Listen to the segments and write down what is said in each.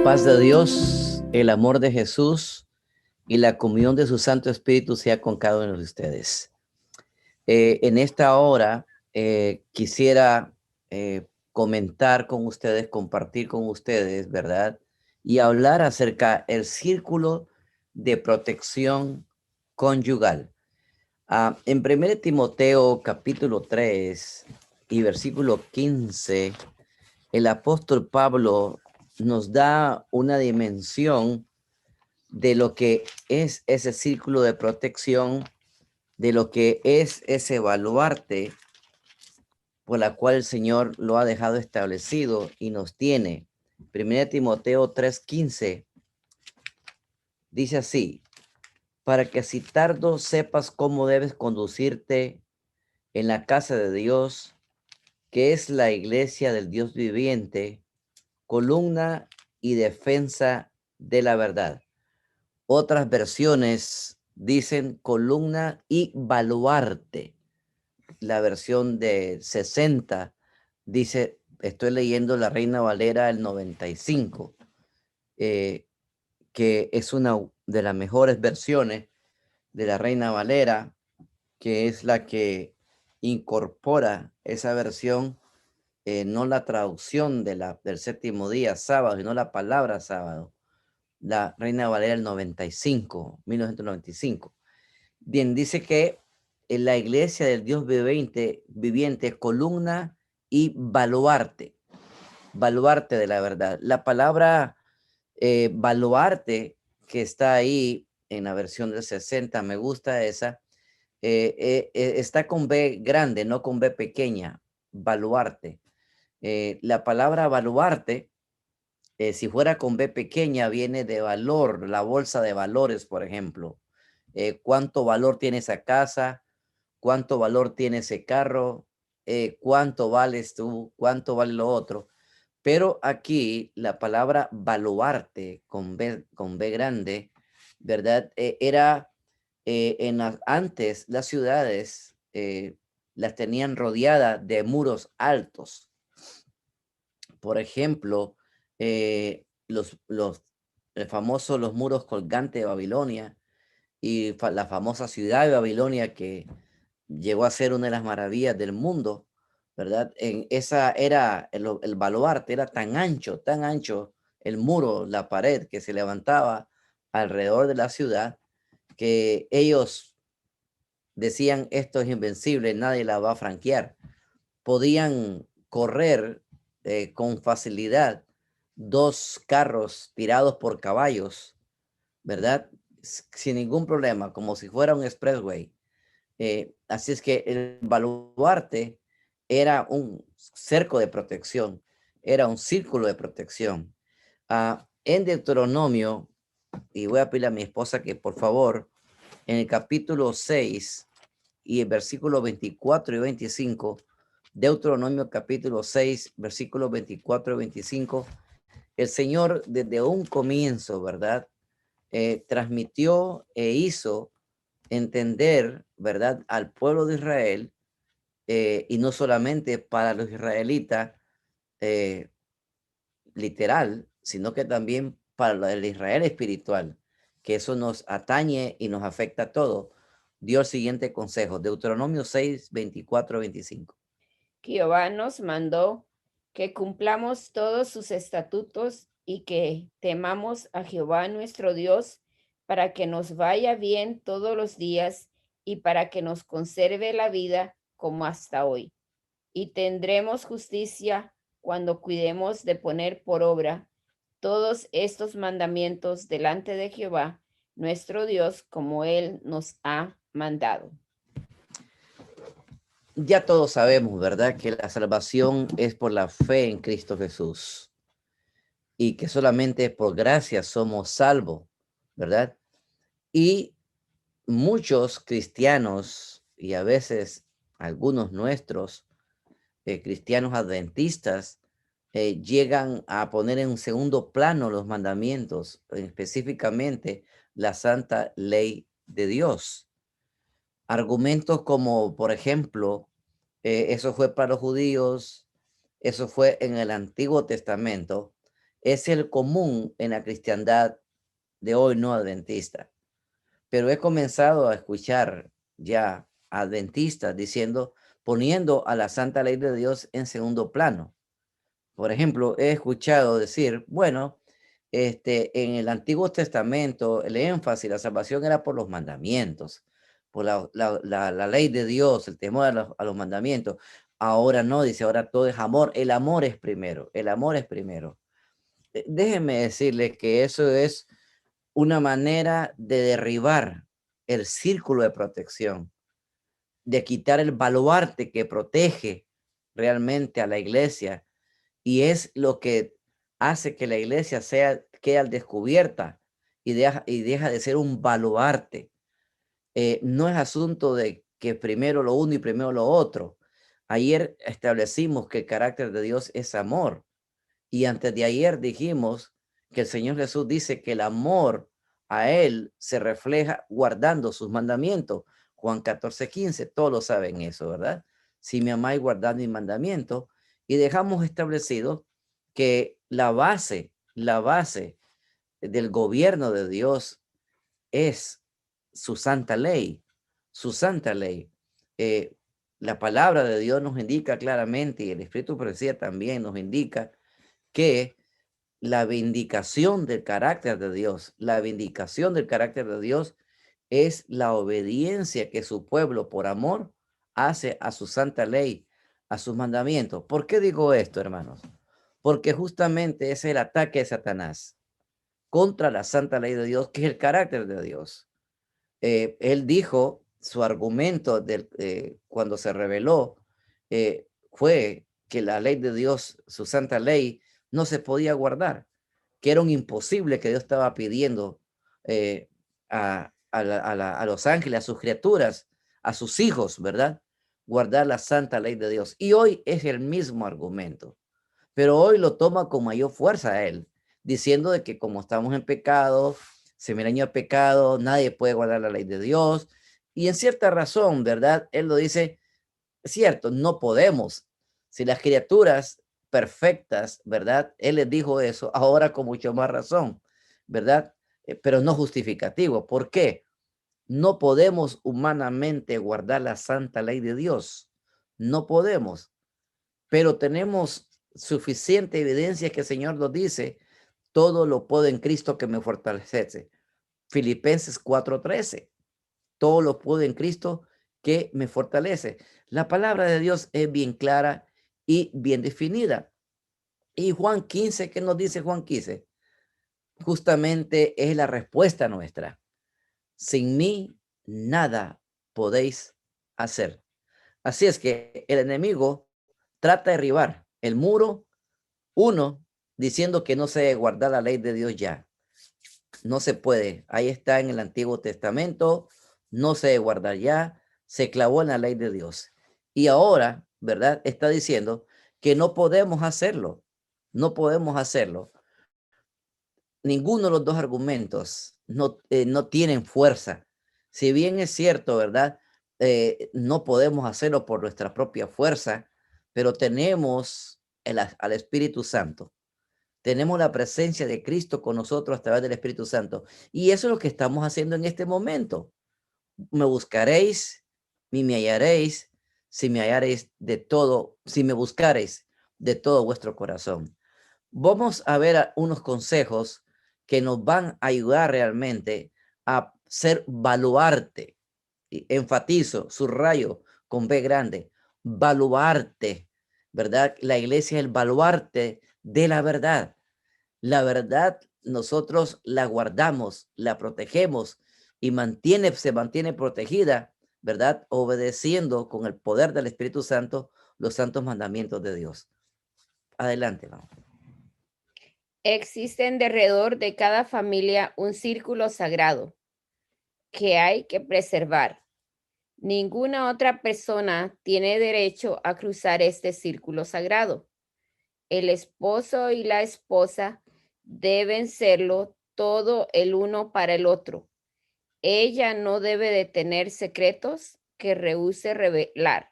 La paz de Dios, el amor de Jesús y la comunión de su Santo Espíritu sea con cada uno de ustedes. En esta hora quisiera comentar con ustedes, compartir con ustedes, ¿verdad? Y hablar acerca del círculo de protección conyugal. En 1 Timoteo capítulo 3 y versículo 15, el apóstol Pablo nos da una dimensión de lo que es ese círculo de protección, de lo que es ese baluarte por la cual el Señor lo ha dejado establecido y nos tiene. 1 Timoteo 3:15 dice así: para que si tardo sepas cómo debes conducirte en la casa de Dios, que es la iglesia del Dios viviente, columna y defensa de la verdad. Otras versiones dicen columna y baluarte. La versión de 60 dice, estoy leyendo la Reina Valera el 95, que es una de las mejores versiones de la Reina Valera, que es la que incorpora esa versión, no la traducción del séptimo día, sábado, sino la palabra sábado. La Reina Valera el 1995. Bien, dice que en la iglesia del Dios viviente es columna y baluarte de la verdad. La palabra baluarte que está ahí en la versión del 60, me gusta esa, está con B grande, no con B pequeña, baluarte. La palabra baluarte, si fuera con B pequeña, viene de valor, la bolsa de valores, por ejemplo. ¿Cuánto valor tiene esa casa? ¿Cuánto valor tiene ese carro? ¿Cuánto vales tú? ¿Cuánto vale lo otro? Pero aquí la palabra baluarte con B grande, ¿verdad? Era antes las ciudades las tenían rodeadas de muros altos. Por ejemplo, el famoso los muros colgantes de Babilonia y la famosa ciudad de Babilonia, que llegó a ser una de las maravillas del mundo, ¿verdad? En esa era el baluarte, era tan ancho el muro, la pared que se levantaba alrededor de la ciudad, que ellos decían, esto es invencible, nadie la va a franquear. Podían correr con facilidad 2 carros tirados por caballos, ¿verdad? Sin ningún problema, como si fuera un expressway. Así es que el baluarte era un cerco de protección, era un círculo de protección. En Deuteronomio, y voy a pedirle a mi esposa que por favor, en el capítulo 6 y el versículo 24 y 25, Deuteronomio capítulo 6, versículos 24 y 25, el Señor desde un comienzo, ¿verdad? Transmitió e hizo entender, ¿verdad?, al pueblo de Israel, y no solamente para los israelitas eh, literal, sino que también para el Israel espiritual, que eso nos atañe y nos afecta a todos. Dio el siguiente consejo, Deuteronomio 6, 24, 25. Jehová nos mandó que cumplamos todos sus estatutos y que temamos a Jehová nuestro Dios para que nos vaya bien todos los días y para que nos conserve la vida como hasta hoy. Y tendremos justicia cuando cuidemos de poner por obra todos estos mandamientos delante de Jehová nuestro Dios como Él nos ha mandado. Ya todos sabemos, ¿verdad?, que la salvación es por la fe en Cristo Jesús y que solamente por gracia somos salvos, ¿verdad? Y muchos cristianos, y a veces algunos nuestros, cristianos adventistas, llegan a poner en un segundo plano los mandamientos, específicamente la santa ley de Dios. Argumentos como, por ejemplo, eso fue para los judíos, eso fue en el Antiguo Testamento, es el común en la cristiandad de hoy no adventista. Pero he comenzado a escuchar ya adventistas diciendo, poniendo a la santa ley de Dios en segundo plano. Por ejemplo, he escuchado decir, bueno, en el Antiguo Testamento el énfasis, la salvación era por los mandamientos, por la ley de Dios, el temor a los mandamientos. Ahora no, dice, ahora todo es amor. El amor es primero, el amor es primero. Déjenme decirles que eso es una manera de derribar el círculo de protección, de quitar el baluarte que protege realmente a la iglesia, y es lo que hace que la iglesia quede al descubierta y deja de ser un baluarte. No es asunto de que primero lo uno y primero lo otro. Ayer establecimos que el carácter de Dios es amor, y antes de ayer dijimos que el Señor Jesús dice que el amor a Él se refleja guardando sus mandamientos. Juan 14:15, todos lo saben eso, ¿verdad? Si me amáis, guardad mis mandamientos. Y dejamos establecido que la base del gobierno de Dios es su santa ley, su santa ley. Eh, la palabra de Dios nos indica claramente, y el Espíritu Profecía también nos indica, que la vindicación del carácter de Dios, la vindicación del carácter de Dios es la obediencia que su pueblo por amor hace a su santa ley, a sus mandamientos. ¿Por qué digo esto, hermanos? Porque justamente es el ataque de Satanás contra la santa ley de Dios, que es el carácter de Dios. Él dijo, su argumento cuando se reveló, fue que la ley de Dios, su santa ley, no se podía guardar, que era un imposible que Dios estaba pidiendo eh, a los ángeles, a sus criaturas, a sus hijos, ¿verdad? Guardar la santa ley de Dios. Y hoy es el mismo argumento, pero hoy lo toma con mayor fuerza a él, diciendo de que como estamos en pecado, semeño al pecado, nadie puede guardar la ley de Dios. Y en cierta razón, ¿verdad? Él lo dice, es cierto, no podemos. Si las criaturas perfectas, ¿verdad? Él les dijo eso, ahora con mucho más razón, ¿verdad? Pero no justificativo. ¿Por qué? No podemos humanamente guardar la santa ley de Dios. No podemos, pero tenemos suficiente evidencia que el Señor nos dice, todo lo puedo en Cristo que me fortalece. Filipenses 4:13, todo lo puedo en Cristo que me fortalece. La palabra de Dios es bien clara y bien definida. Y Juan 15, ¿qué nos dice Juan 15? Justamente es la respuesta nuestra. Sin mí nada podéis hacer. Así es que el enemigo trata de derribar el muro. Uno, diciendo que no se guarda la ley de Dios ya. No se puede. Ahí está en el Antiguo Testamento. No se debe guardar ya. Se clavó en la ley de Dios. Y ahora, ¿verdad? Está diciendo que no podemos hacerlo. No podemos hacerlo. Ninguno de los dos argumentos no tienen fuerza. Si bien es cierto, ¿verdad? No podemos hacerlo por nuestra propia fuerza, pero tenemos al Espíritu Santo. Tenemos la presencia de Cristo con nosotros a través del Espíritu Santo. Y eso es lo que estamos haciendo en este momento. Me buscaréis y me hallaréis si me hallaréis de todo, si me buscaréis de todo vuestro corazón. Vamos a ver unos consejos que nos van a ayudar realmente a ser baluarte. Y enfatizo, subrayo con B grande, baluarte, ¿verdad? La iglesia es el baluarte de la verdad. La verdad nosotros la guardamos, la protegemos y se mantiene protegida, ¿verdad? Obedeciendo con el poder del Espíritu Santo los santos mandamientos de Dios. Adelante, vamos. Existen alrededor de cada familia un círculo sagrado que hay que preservar. Ninguna otra persona tiene derecho a cruzar este círculo sagrado. El esposo y la esposa deben serlo todo el uno para el otro. Ella no debe de tener secretos que rehúse revelar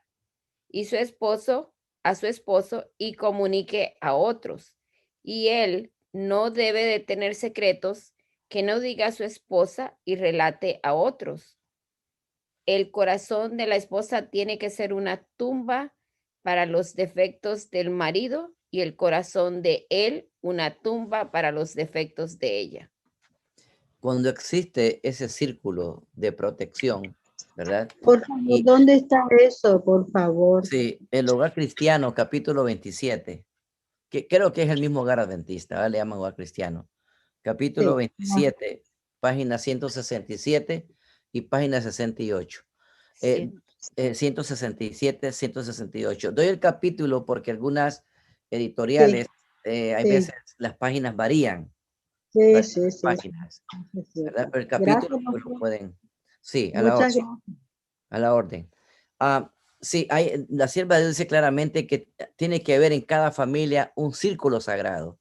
y su esposo a su esposo y comunique a otros. Y él no debe de tener secretos que no diga a su esposa y relate a otros. El corazón de la esposa tiene que ser una tumba para los defectos del marido y el corazón de él una tumba para los defectos de ella. Cuando existe ese círculo de protección, ¿verdad? Por favor, Y ¿dónde está eso? Por favor. sí, el hogar cristiano, capítulo 27, que creo que es el mismo hogar adventista, ¿verdad? Le llaman hogar cristiano. Capítulo Sí. 27, página 167 y página 68. Eh, Sí, 167, 168. Doy el capítulo porque algunas Sí, editoriales, hay sí, veces las páginas varían, sí, varían sí, las sí, sí, páginas, es ¿verdad? cierto. Pero el Gracias, capítulo pues, lo doctor. pueden, sí, Muchas gracias. a la orden. Sí, la sierva de Dios dice claramente que tiene que haber en cada familia un círculo sagrado.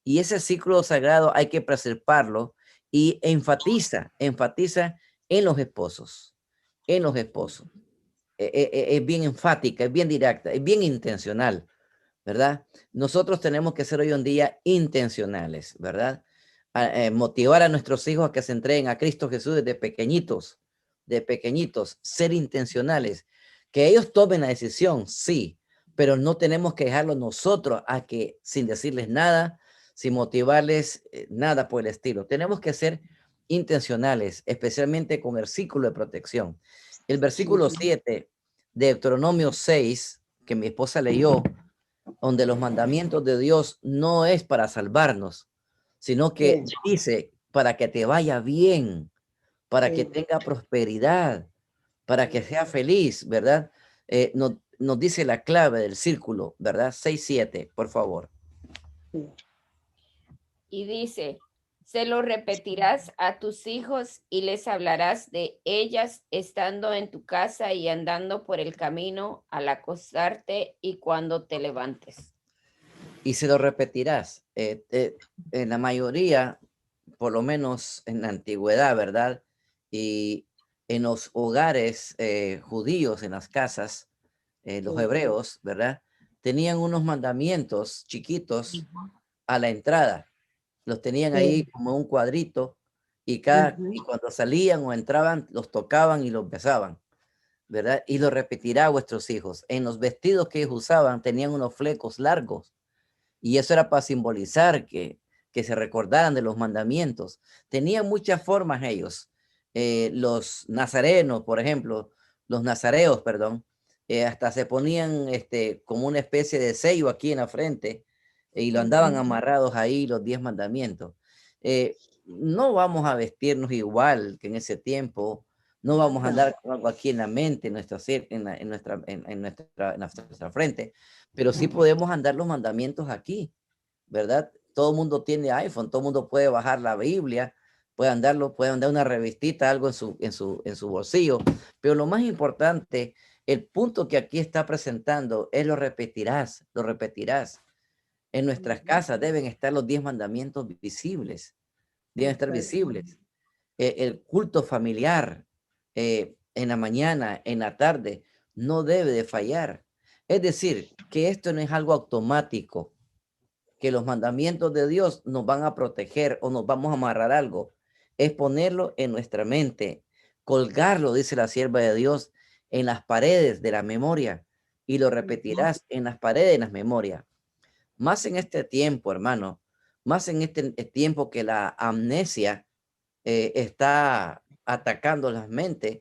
Y ese círculo sagrado hay que preservarlo y enfatiza en los esposos, en los esposos. Es bien enfática, es bien directa, es bien intencional, ¿verdad? Nosotros tenemos que ser hoy en día intencionales, ¿verdad? Motivar a nuestros hijos a que se entreguen a Cristo Jesús de pequeñitos, ser intencionales, que ellos tomen la decisión, sí, pero no tenemos que dejarlo nosotros a que sin decirles nada, sin motivarles nada por el estilo. Tenemos que ser intencionales, especialmente con el círculo de protección. El versículo 7 de Deuteronomio 6, que mi esposa leyó, donde los mandamientos de Dios no es para salvarnos, sino que Sí, dice para que te vaya bien, para que sí, tenga prosperidad, para que sea feliz, ¿verdad? Nos dice la clave del círculo, ¿verdad? 6-7, por favor. sí. y dice, se lo repetirás a tus hijos y les hablarás de ellas estando en tu casa y andando por el camino al acostarte y cuando te levantes. Y se lo repetirás. En la mayoría, por lo menos en la antigüedad, ¿verdad? Y en los hogares judíos, en las casas, los Sí. hebreos, ¿verdad? Tenían unos mandamientos chiquitos a la entrada. Los tenían ahí Sí. como un cuadrito y Ujú. cuando salían o entraban, los tocaban y los besaban, ¿verdad? Y lo repetirá a vuestros hijos. En los vestidos que ellos usaban tenían unos flecos largos y eso era para simbolizar que se recordaran de los mandamientos. Tenían muchas formas ellos. Los nazarenos, por ejemplo, los nazareos, perdón, hasta se ponían como una especie de sello aquí en la frente y lo andaban Ujú. amarrados ahí los 10 mandamientos. No vamos a vestirnos igual que en ese tiempo, no vamos a andar con algo aquí en la mente, en nuestra frente, pero sí podemos andar los mandamientos aquí, ¿verdad? Todo el mundo tiene iPhone, todo el mundo puede bajar la Biblia, puede andar una revistita, algo en su bolsillo, pero lo más importante, el punto que aquí está presentando es lo repetirás, lo repetirás. En nuestras casas deben estar los 10 mandamientos visibles, deben estar Exacto. visibles. El culto familiar en la mañana, en la tarde, no debe de fallar. Es decir, que esto no es algo automático, que los mandamientos de Dios nos van a proteger o nos vamos a amarrar algo. Es ponerlo en nuestra mente, colgarlo, dice la sierva de Dios, en las paredes de la memoria y lo Ujú. repetirás en las paredes de las memorias. Más en este tiempo, hermano, más en este tiempo que la amnesia está atacando las mentes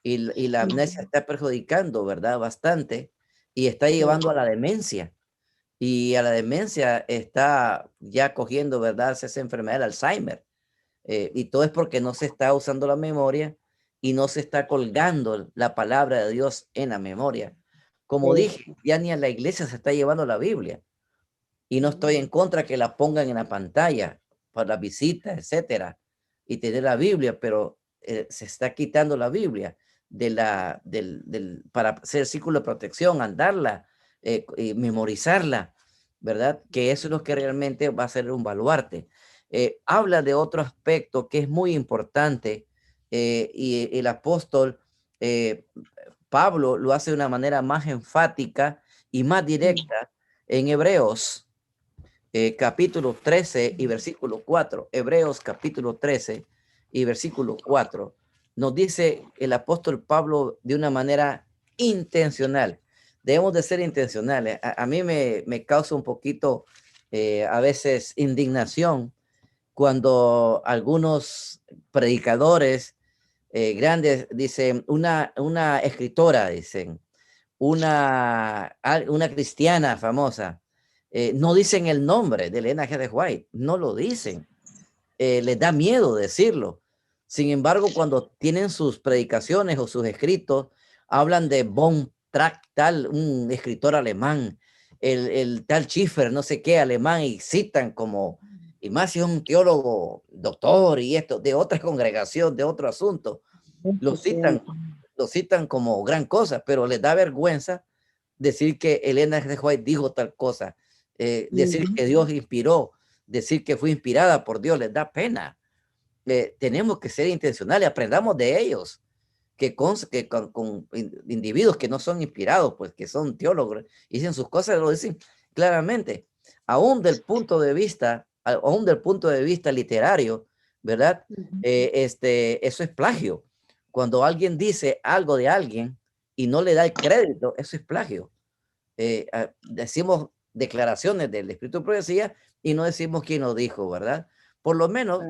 y la amnesia Ujú. está perjudicando, ¿verdad? Bastante y está Sí. llevando a la demencia. Y a la demencia está ya cogiendo, ¿verdad? Esa enfermedad del Alzheimer. Y todo es porque no se está usando la memoria y no se está colgando la palabra de Dios en la memoria. Como Sí. dije, ya ni a la iglesia se está llevando la Biblia. Y no estoy en contra que la pongan en la pantalla para la visita, etcétera, y tener la Biblia, pero se está quitando la Biblia para hacer círculo de protección, andarla, y memorizarla, ¿verdad? Que eso es lo que realmente va a ser un baluarte. Habla de otro aspecto que es muy importante y el apóstol eh, Pablo lo hace de una manera más enfática y más Ujú. directa en Hebreos capítulo 13 y versículo 4. Hebreos capítulo 13 y versículo 4. Nos dice el apóstol Pablo de una manera intencional. Debemos de ser intencionales. A mí me causa un poquito a veces indignación cuando algunos predicadores grandes dicen, una escritora, dicen, una cristiana famosa, no dicen el nombre de Elena G. de White, no lo dicen, les da miedo decirlo. Sin embargo, cuando tienen sus predicaciones o sus escritos, hablan de von Trapp, tal, un escritor alemán, el tal Schiffer, no sé qué, alemán, y citan como, y más si es un teólogo, doctor, y esto, de otra congregación, de otro asunto, lo citan como gran cosa, pero les da vergüenza decir que Elena G. White dijo tal cosa, decir que Dios inspiró, decir que fue inspirada por Dios, les da pena. Tenemos que ser intencionales, aprendamos de ellos, que con individuos que no son inspirados, pues que son teólogos, dicen sus cosas, lo dicen claramente, aún del punto de vista literario, ¿verdad? Eso es plagio. Cuando alguien dice algo de alguien y no le da el crédito, eso es plagio. Decimos declaraciones del Espíritu de Profecía y no decimos quién lo dijo, ¿verdad? Por lo menos,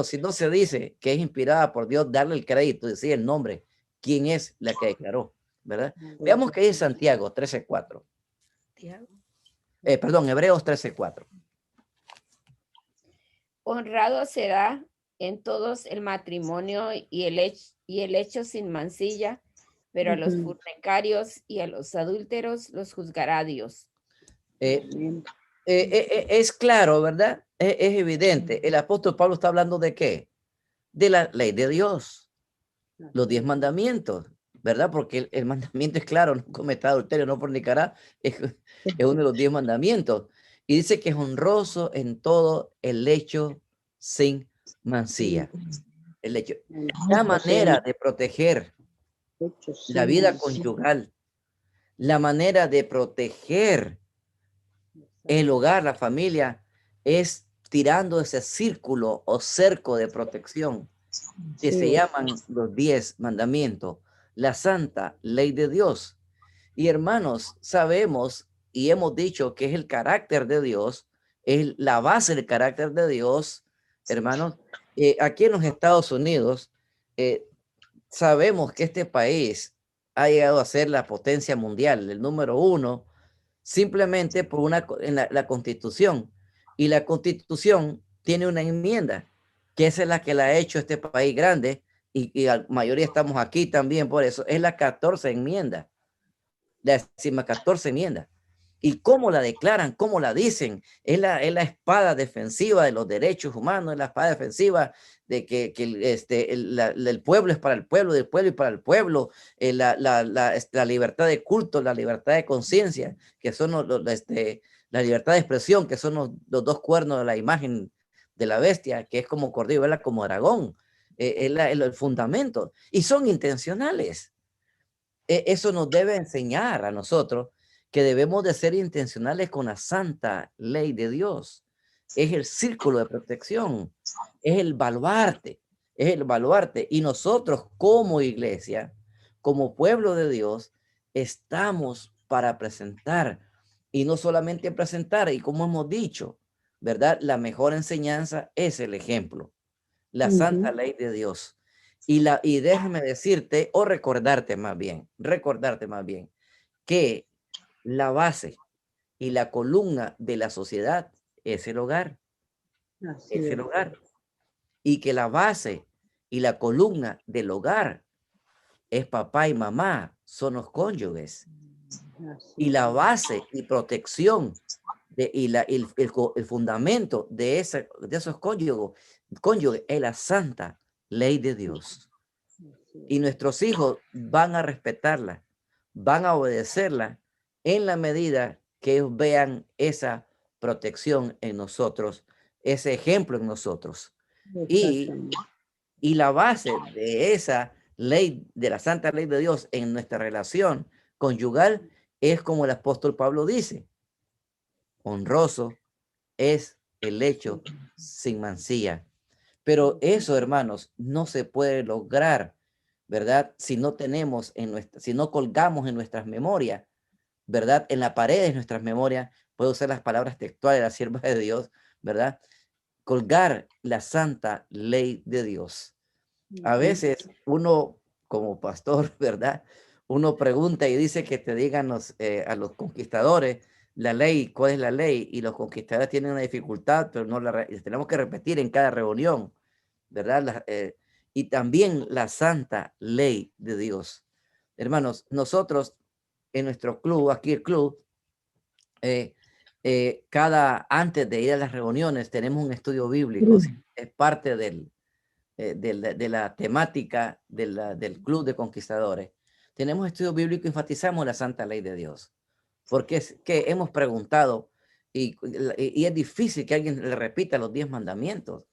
si no se dice que es inspirada por Dios, darle el crédito, decir el nombre, quién es la que declaró, ¿verdad? Veamos que es Santiago 13:4. Perdón, Hebreos 13:4. Honrado será en todos el matrimonio y el hecho sin mancilla, pero a los fornicarios y a los adúlteros los juzgará Dios. Es claro, ¿verdad? Es evidente. El apóstol Pablo está hablando de ¿qué? De la ley de Dios, los 10 mandamientos, ¿verdad? Porque el mandamiento es claro, no cometerá adulterio, no fornicará, es uno de los 10 mandamientos. Y dice que es honroso en todo el hecho sin mancilla. El hecho, la manera de proteger la vida conyugal, la manera de proteger el hogar, la familia, es tirando ese círculo o cerco de protección que se llaman los 10 mandamientos, la santa ley de Dios. Y hermanos, sabemos y hemos dicho que es el carácter de Dios, es la base del carácter de Dios, hermanos. Aquí en los Estados Unidos, sabemos que este país ha llegado a ser la potencia mundial, el número 1, simplemente por la Constitución. Y la Constitución tiene una enmienda, que esa es la que la ha hecho este país grande, y la mayoría estamos aquí también por eso. Es la 14 enmienda, la 14 enmienda. ¿Y cómo la declaran? ¿Cómo la dicen? Es la espada defensiva de los derechos humanos, es la espada defensiva de que el pueblo es para el pueblo, del pueblo y para el pueblo, la libertad de culto, la libertad de conciencia, que son la libertad de expresión, que son los dos cuernos de la imagen de la bestia, que es como cordero, ¿verdad? Como dragón, es el fundamento, y son intencionales. Eso nos debe enseñar a nosotros que debemos de ser intencionales con la santa ley de Dios. Es el círculo de protección, es el baluarte, Y nosotros como iglesia, como pueblo de Dios, estamos para presentar, y no solamente presentar, y como hemos dicho, ¿verdad? La mejor enseñanza es el ejemplo, la santa ley de Dios. Y déjame decirte, o recordarte más bien, que la base y la columna de la sociedad es el hogar, y que la base y la columna del hogar es papá y mamá, son los cónyuges, y la base y protección el fundamento de esos cónyuges es la santa ley de Dios. Y nuestros hijos van a respetarla, van a obedecerla en la medida que ellos vean esa protección en nosotros, ese ejemplo en nosotros. Y la base de esa ley, de la santa ley de Dios en nuestra relación conyugal, es como el apóstol Pablo dice, honroso es el lecho sin mancilla. Pero eso, hermanos, no se puede lograr, ¿verdad? Si no tenemos si no colgamos en nuestras memorias, ¿verdad? En la pared de nuestras memorias, puedo usar las palabras textuales de la sierva de Dios, ¿verdad? Colgar la santa ley de Dios. A veces uno, como pastor, ¿verdad? Uno pregunta y dice que te digan a los conquistadores la ley, cuál es la ley, y los conquistadores tienen una dificultad, pero no tenemos que repetir en cada reunión, ¿verdad? Y también la santa ley de Dios. Hermanos, nosotros en nuestro club, aquí el club, antes de ir a las reuniones tenemos un estudio bíblico, es parte de la temática del Club de Conquistadores. Tenemos estudio bíblico, enfatizamos la santa ley de Dios, porque es que hemos preguntado y es difícil que alguien le repita los 10 mandamientos,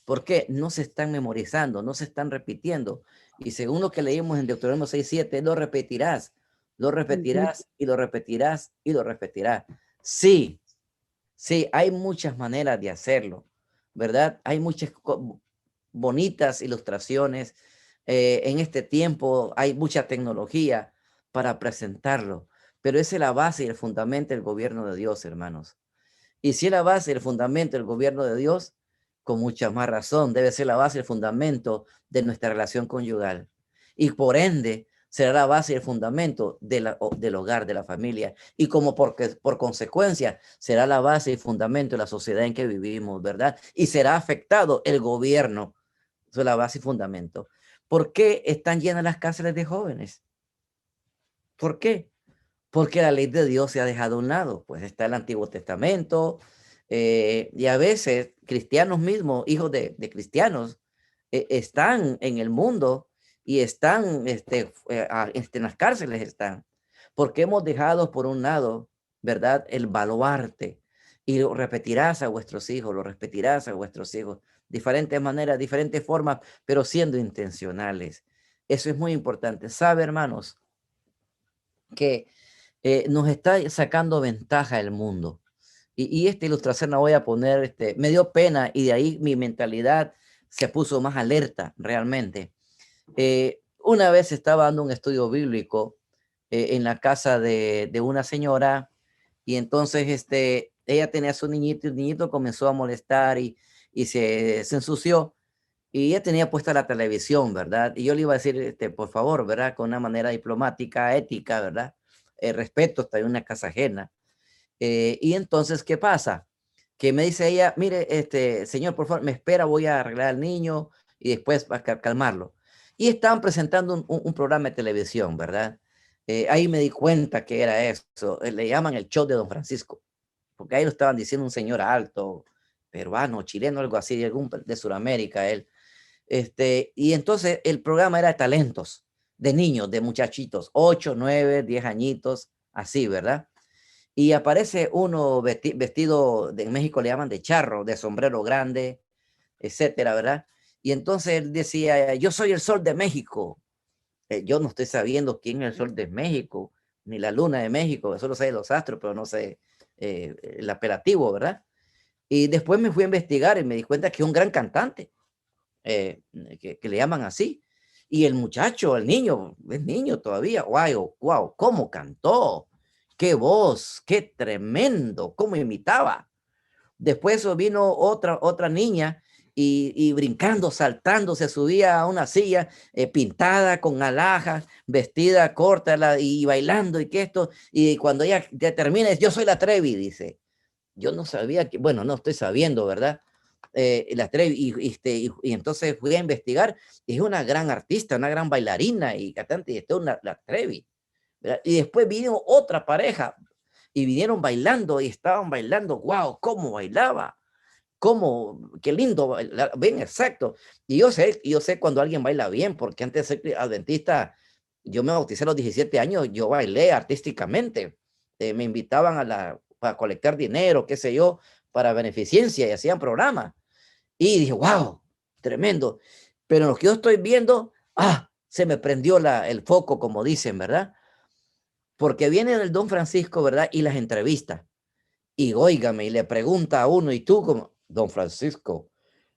porque no se están memorizando, no se están repitiendo. Y según lo que leímos en Deuteronomio 6:7, lo repetirás y lo repetirás y lo repetirás. Sí, sí, hay muchas maneras de hacerlo, ¿verdad? Hay muchas bonitas ilustraciones. En este tiempo hay mucha tecnología para presentarlo, pero esa es la base y el fundamento del gobierno de Dios, hermanos. Y si es la base y el fundamento del gobierno de Dios, con mucha más razón debe ser la base y el fundamento de nuestra relación conyugal. Y por ende, será la base y el fundamento del hogar, de la familia. Y como por consecuencia, será la base y fundamento de la sociedad en que vivimos, ¿verdad? Y será afectado el gobierno. Eso es la base y fundamento. ¿Por qué están llenas las cárceles de jóvenes? ¿Por qué? Porque la ley de Dios se ha dejado a un lado. Pues está el Antiguo Testamento, y a veces cristianos mismos, hijos de cristianos, están en el mundo y están en las cárceles están, porque hemos dejado por un lado, ¿verdad? El baluarte, y lo repetirás a vuestros hijos, lo repetirás a vuestros hijos, diferentes maneras, diferentes formas, pero siendo intencionales. Eso es muy importante. ¿Sabe, hermanos? Que nos está sacando ventaja el mundo. Y esta ilustración la voy a poner, me dio pena y de ahí mi mentalidad se puso más alerta realmente. Una vez estaba dando un estudio bíblico en la casa de una señora y entonces ella tenía a su niñito y el niñito comenzó a molestar y se ensució y ella tenía puesta la televisión, ¿verdad? Y yo le iba a decir, por favor, ¿verdad? Con una manera diplomática, ética, ¿verdad? Respeto, está en una casa ajena. Y entonces, ¿qué pasa? Que me dice ella, mire, señor, por favor, me espera, voy a arreglar al niño y después va a calmarlo. Y estaban presentando un programa de televisión, ¿verdad? Ahí me di cuenta que era eso. Le llaman el show de Don Francisco, porque ahí lo estaban diciendo un señor alto, peruano, chileno, algo así, de Sudamérica, él. Y entonces el programa era de talentos, de niños, de muchachitos, 8, 9, 10 añitos, así, ¿verdad? Y aparece uno vestido, en México le llaman de charro, de sombrero grande, etcétera, ¿verdad? Y entonces él decía, yo soy el sol de México. Yo no estoy sabiendo quién es el sol de México, ni la luna de México, eso lo sé de los astros, pero no sé el apelativo, ¿verdad? Y después me fui a investigar y me di cuenta que es un gran cantante, que le llaman así. Y el muchacho, el niño, es niño todavía, wow, wow, cómo cantó, qué voz, qué tremendo, cómo imitaba. Después vino otra niña y brincando, saltando, se subía a una silla pintada con alhajas, vestida corta y bailando y que esto, y cuando ella termina, yo soy la Trevi, dice. Yo no sabía que, bueno, no estoy sabiendo, ¿verdad? La Trevi, y entonces fui a investigar, y es una gran artista, una gran bailarina y cantante, y esto es la Trevi, ¿verdad? Y después vino otra pareja, y vinieron bailando, y estaban bailando, wow, cómo bailaba, cómo, qué lindo, bien exacto. Y yo sé cuando alguien baila bien, porque antes de ser adventista, yo me bauticé a los 17 años, yo bailé artísticamente, me invitaban a colectar dinero, qué sé yo, para beneficencia y hacían programas. Y dije, wow, tremendo. Pero lo que yo estoy viendo, se me prendió el foco, como dicen, ¿verdad? Porque viene el Don Francisco, ¿verdad? Y las entrevistas. Y óigame, y le pregunta a uno, y tú como, don Francisco,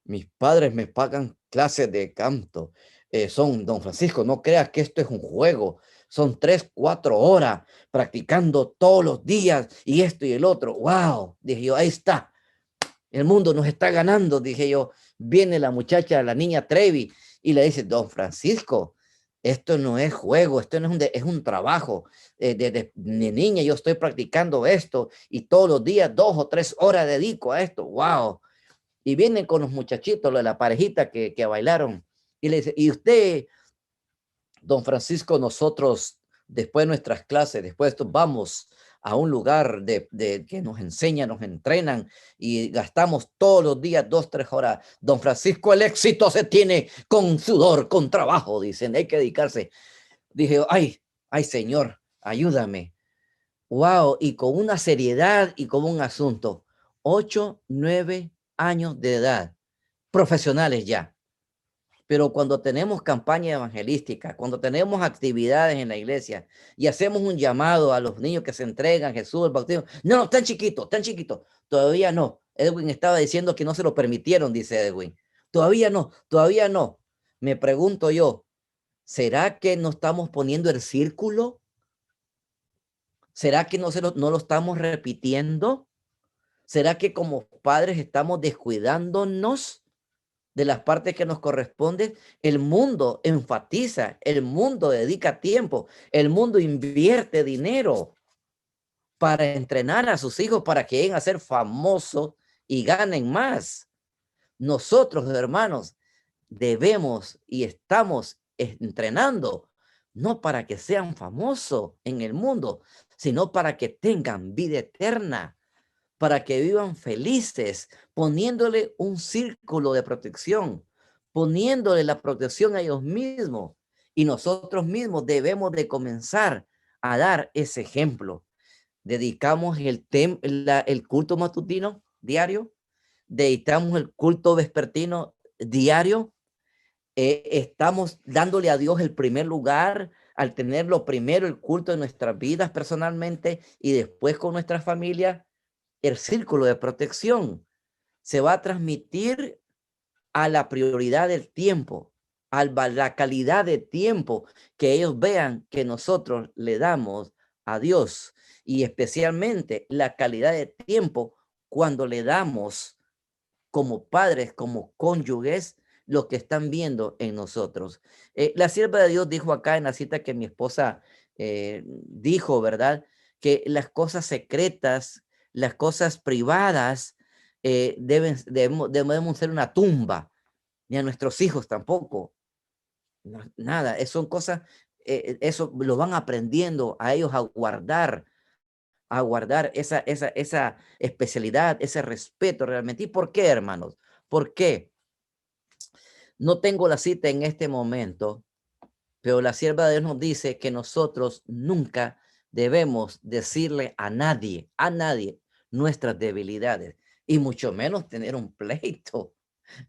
mis padres me pagan clases de canto. Don Francisco, no creas que esto es un juego. Son 3, 4 horas practicando todos los días y esto y el otro. Wow, dije yo, ahí está. El mundo nos está ganando, dije yo. Viene la muchacha, la niña Trevi, y le dice, don Francisco, esto no es juego, esto no es un trabajo. De niña yo estoy practicando esto y todos los días 2 o 3 horas dedico a esto. Wow. Y vienen con los muchachitos, la parejita que bailaron. Y le dice, y usted, don Francisco, nosotros después de nuestras clases, después de esto, vamos a un lugar de que nos enseñan, nos entrenan y gastamos todos los días 2, 3 horas. Don Francisco, el éxito se tiene con sudor, con trabajo, dicen, hay que dedicarse. Dije, ay, Señor, ayúdame. Wow, y con una seriedad y con un asunto. 8, 9 años de edad, profesionales ya. Pero cuando tenemos campaña evangelística, cuando tenemos actividades en la iglesia y hacemos un llamado a los niños que se entregan, Jesús, el bautismo, no, tan chiquito, todavía no. Edwin estaba diciendo que no se lo permitieron, dice Edwin. Todavía no, todavía no. Me pregunto yo, ¿será que no estamos poniendo el círculo? ¿Será que no lo estamos repitiendo? ¿Será que como padres estamos descuidándonos de las partes que nos corresponden? El mundo enfatiza, el mundo dedica tiempo, el mundo invierte dinero para entrenar a sus hijos para que lleguen a ser famosos y ganen más. Nosotros, hermanos, debemos y estamos entrenando no para que sean famosos en el mundo, sino para que tengan vida eterna, para que vivan felices, poniéndole un círculo de protección, poniéndole la protección a ellos mismos. Y nosotros mismos debemos de comenzar a dar ese ejemplo. Dedicamos el culto matutino diario, dedicamos el culto vespertino diario, estamos dándole a Dios el primer lugar al tener lo primero, el culto en nuestras vidas personalmente y después con nuestra familia. El círculo de protección se va a transmitir a la prioridad del tiempo, a la calidad de tiempo que ellos vean que nosotros le damos a Dios, y especialmente la calidad de tiempo cuando le damos como padres, como cónyuges, lo que están viendo en nosotros. La sierva de Dios dijo acá en la cita que mi esposa dijo, ¿verdad? Que las cosas secretas, las cosas privadas, debemos ser una tumba, ni a nuestros hijos tampoco. Nada, son cosas, eso lo van aprendiendo a ellos a guardar esa especialidad, ese respeto realmente. ¿Y por qué, hermanos? ¿Por qué? No tengo la cita en este momento, pero la sierva de Dios nos dice que nosotros nunca debemos decirle a nadie, nuestras debilidades, y mucho menos tener un pleito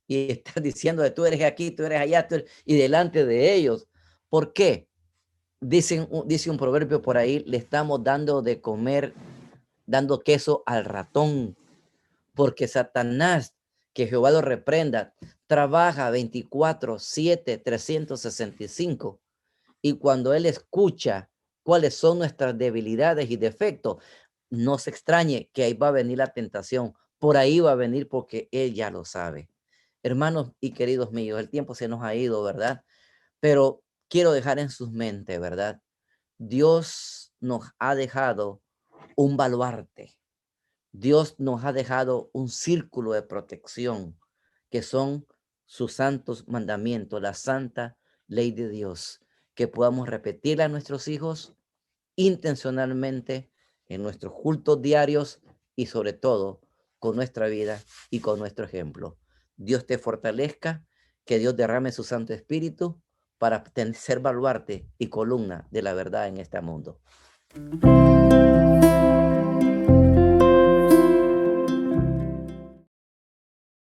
y estar diciendo de tú eres aquí, tú eres allá, y delante de ellos. ¿Por qué? Dice un proverbio por ahí, le estamos dando de comer, dando queso al ratón, porque Satanás, que Jehová lo reprenda, trabaja 24/7, 365. Y cuando él escucha cuáles son nuestras debilidades y defectos, no se extrañe que ahí va a venir la tentación. Por ahí va a venir porque él ya lo sabe. Hermanos y queridos míos, el tiempo se nos ha ido, ¿verdad? Pero quiero dejar en sus mentes, ¿verdad? Dios nos ha dejado un baluarte. Dios nos ha dejado un círculo de protección, que son sus santos mandamientos, la santa ley de Dios, que podamos repetirla a nuestros hijos intencionalmente en nuestros cultos diarios y sobre todo con nuestra vida y con nuestro ejemplo. Dios te fortalezca, que Dios derrame su Santo Espíritu para ser baluarte y columna de la verdad en este mundo.